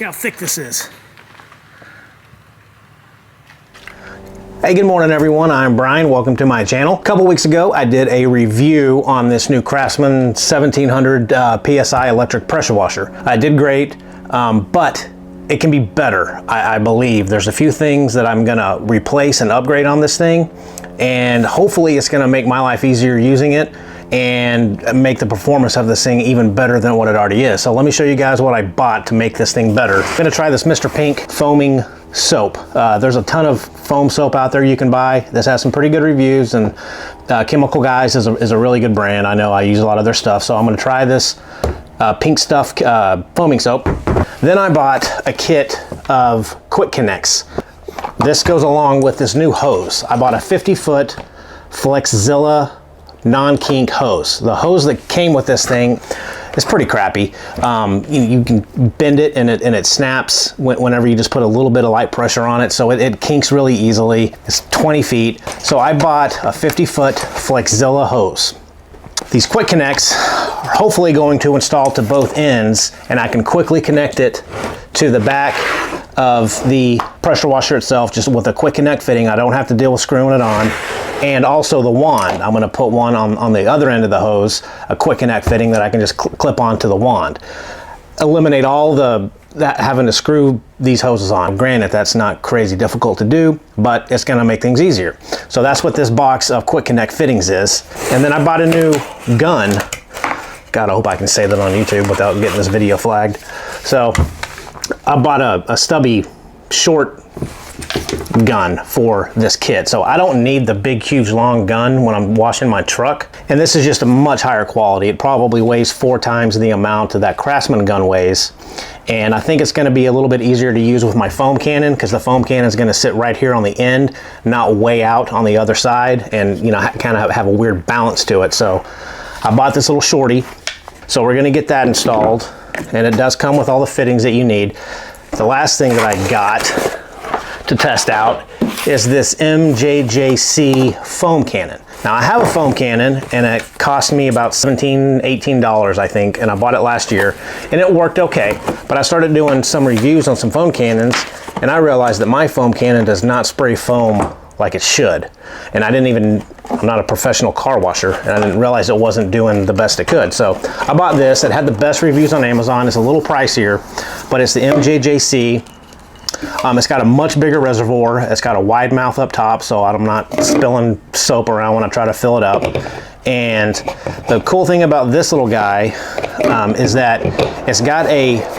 how thick this is. Hey, good morning everyone. I'm Brian. Welcome to my channel. A couple weeks ago, I did a review on this new Craftsman 1700 PSI electric pressure washer. I did great, but it can be better, I believe. There's a few things that I'm gonna replace and upgrade on this thing, and hopefully it's gonna make my life easier using it and make the performance of this thing even better than what it already is. So let me show you guys what I bought to make this thing better. I'm gonna try this Mr. Pink foaming soap. There's a ton of foam soap out there you can buy. This has some pretty good reviews, and Chemical Guys is a really good brand. I know I use a lot of their stuff, so I'm gonna try this Pink Stuff foaming soap. Then I bought a kit of quick connects. This goes along with this new hose. I bought a 50-foot Flexzilla non-kink hose. The hose that came with this thing is pretty crappy. You can bend it and it snaps whenever you just put a little bit of light pressure on it, so it kinks really easily. It's 20 feet. So I bought a 50-foot Flexzilla hose. These quick connects are hopefully going to install to both ends, and I can quickly connect it to the back of the pressure washer itself just with a quick connect fitting. I don't have to deal with screwing it on. And also the wand. I'm going to put one on the other end of the hose, a quick connect fitting that I can just clip onto the wand. Eliminate all that having to screw these hoses on. Granted, that's not crazy difficult to do, but it's going to make things easier. So that's what this box of quick connect fittings is. And then I bought a new gun. God, I hope I can say that on YouTube without getting this video flagged. So I bought a stubby short gun for this kit. So I don't need the big, huge, long gun when I'm washing my truck. And this is just a much higher quality. It probably weighs 4 times the amount that Craftsman gun weighs. And I think it's going to be a little bit easier to use with my foam cannon, because the foam cannon is going to sit right here on the end, not way out on the other side, and kind of have a weird balance to it. So I bought this little shorty. So we're going to get that installed, and it does come with all the fittings that you need. The last thing that I got to test out is this MJJC foam cannon. Now I have a foam cannon, and it cost me about $17, $18, I think, and I bought it last year, and it worked okay. But I started doing some reviews on some foam cannons, and I realized that my foam cannon does not spray foam like it should. And I'm not a professional car washer, and I didn't realize it wasn't doing the best it could. So I bought this. It had the best reviews on Amazon. It's a little pricier, but it's the MJJC. It's got a much bigger reservoir. It's got a wide mouth up top, so I'm not spilling soap around when I try to fill it up. And the cool thing about this little guy is that it's got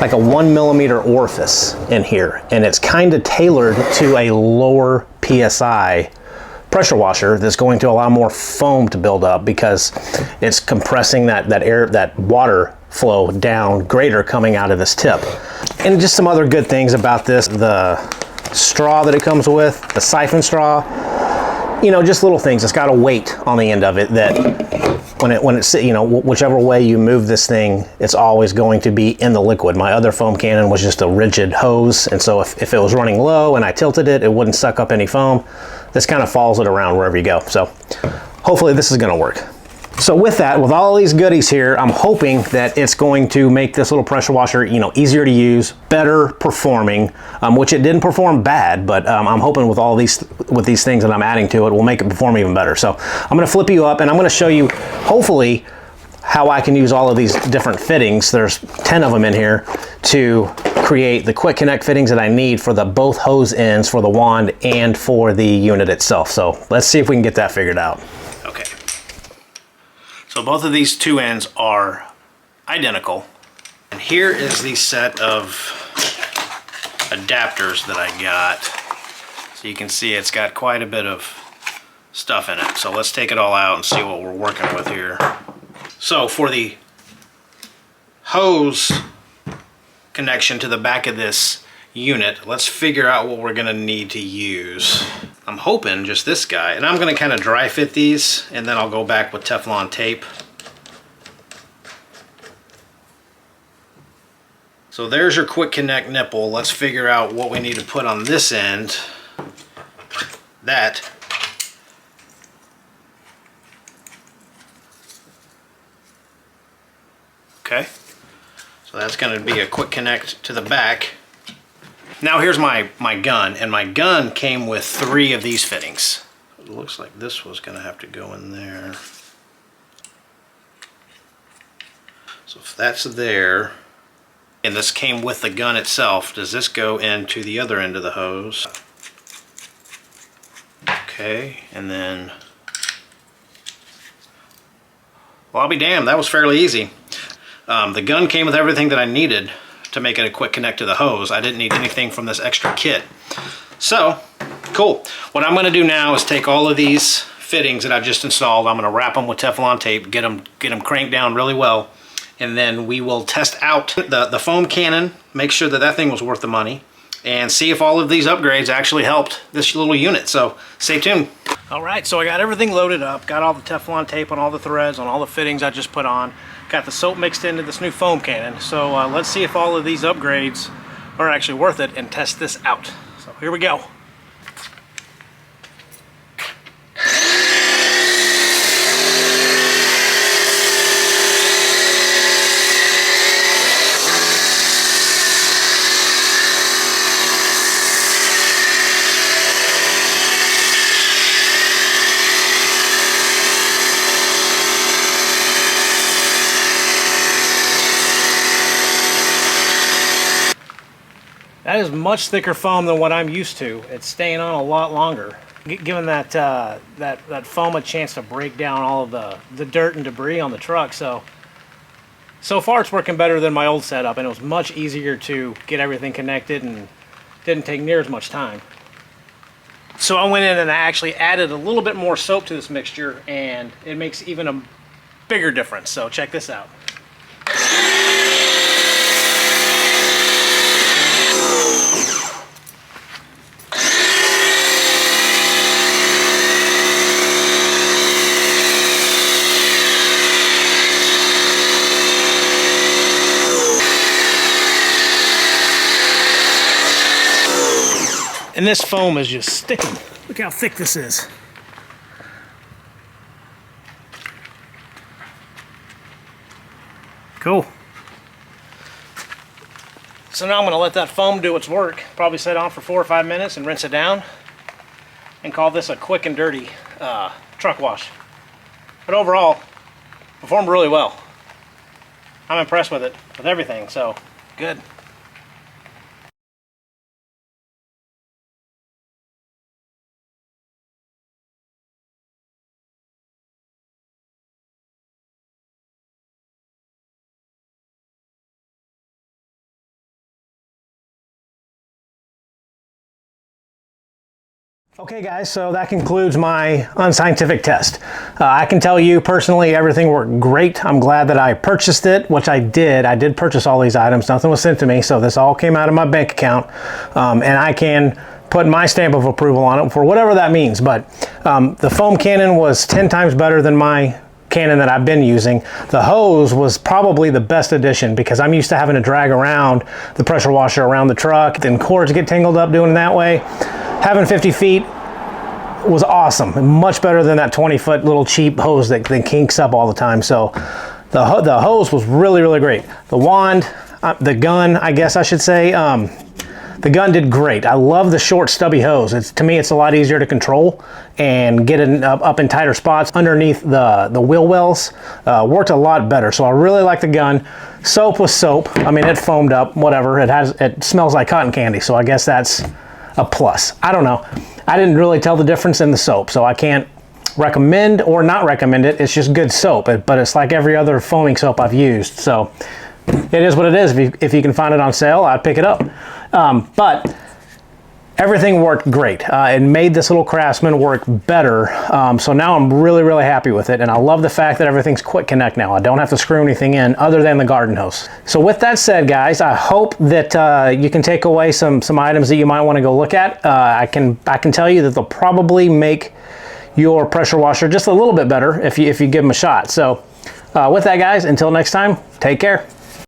like a 1 millimeter orifice in here, and it's kind of tailored to a lower PSI pressure washer that's going to allow more foam to build up, because it's compressing that water flow down greater coming out of this tip. And just some other good things about this: the straw that it comes with, the siphon straw, just little things. It's got a weight on the end of it that when it's whichever way you move this thing, it's always going to be in the liquid. My other foam cannon was just a rigid hose, and so if it was running low and I tilted it, it wouldn't suck up any foam. This kind of follows it around wherever you go. So hopefully this is going to work. So with all these goodies here, I'm hoping that it's going to make this little pressure washer, easier to use, better performing, which it didn't perform bad, but I'm hoping with these things that I'm adding to it will make it perform even better. So I'm going to flip you up, and I'm going to show you, hopefully, how I can use all of these different fittings. There's 10 of them in here to create the quick connect fittings that I need for both hose ends for the wand and for the unit itself. So let's see if we can get that figured out. Okay. So both of these two ends are identical. And here is the set of adapters that I got. So you can see it's got quite a bit of stuff in it. So let's take it all out and see what we're working with here. So for the hose connection to the back of this unit, let's figure out what we're gonna need to use. I'm hoping just this guy, and I'm gonna kind of dry fit these, and then I'll go back with Teflon tape. So there's your quick connect nipple. Let's figure out what we need to put on this end. That okay, so that's going to be a quick connect to the back. Now here's my gun, and my gun came with 3 of these fittings. It looks like this was gonna have to go in there. So if that's there, and this came with the gun itself, does this go into the other end of the hose? Okay, and then, well, I'll be damned, that was fairly easy. The gun came with everything that I needed to make it a quick connect to the hose. I didn't need anything from this extra kit. So, cool. What I'm gonna do now is take all of these fittings that I've just installed, I'm gonna wrap them with Teflon tape, get them cranked down really well, and then we will test out the foam Canon, make sure that that thing was worth the money, and see if all of these upgrades actually helped this little unit. So stay tuned. All right, so I got everything loaded up, got all the Teflon tape on all the threads, on all the fittings I just put on, got the soap mixed into this new foam Canon. So let's see if all of these upgrades are actually worth it and test this out. So here we go. That is much thicker foam than what I'm used to. It's staying on a lot longer, giving that that foam a chance to break down all of the dirt and debris on the truck. So far it's working better than my old setup, and it was much easier to get everything connected and didn't take near as much time. So I went in and I actually added a little bit more soap to this mixture, and it makes even a bigger difference. So check this out. And this foam is just sticking. Look how thick this is. Cool. So now I'm gonna let that foam do its work. Probably set on for 4 or 5 minutes and rinse it down. And call this a quick and dirty truck wash. But overall, performed really well. I'm impressed with it, with everything, so good. Okay guys, so that concludes my unscientific test. I can tell you personally everything worked great. I'm glad that I purchased it, which I did. I did purchase all these items. Nothing was sent to me, so this all came out of my bank account. And I can put my stamp of approval on it for whatever that means. But the foam Canon was 10 times better than my Canon that I've been using. The hose was probably the best addition because I'm used to having to drag around the pressure washer around the truck, then cords get tangled up doing it that way. Having 50 feet was awesome, much better than that 20-foot little cheap hose that kinks up all the time. So the hose was really, really great. The wand, the gun, I guess I should say, the gun did great. I love the short stubby hose. To me, it's a lot easier to control and get it up in tighter spots underneath the wheel wells. Worked a lot better. So I really like the gun. Soap was soap. I mean, it foamed up, whatever. It smells like cotton candy. So I guess that's a plus. I don't know. I didn't really tell the difference in the soap, so I can't recommend or not recommend it. It's just good soap, but it's like every other foaming soap I've used. So it is what it is. If you can find it on sale, I'd pick it up. But everything worked great. It made this little Craftsman work better. So now I'm really, really happy with it. And I love the fact that everything's quick connect now. I don't have to screw anything in other than the garden hose. So with that said, guys, I hope that you can take away some items that you might want to go look at. I can tell you that they'll probably make your pressure washer just a little bit better if you give them a shot. So with that, guys, until next time, take care.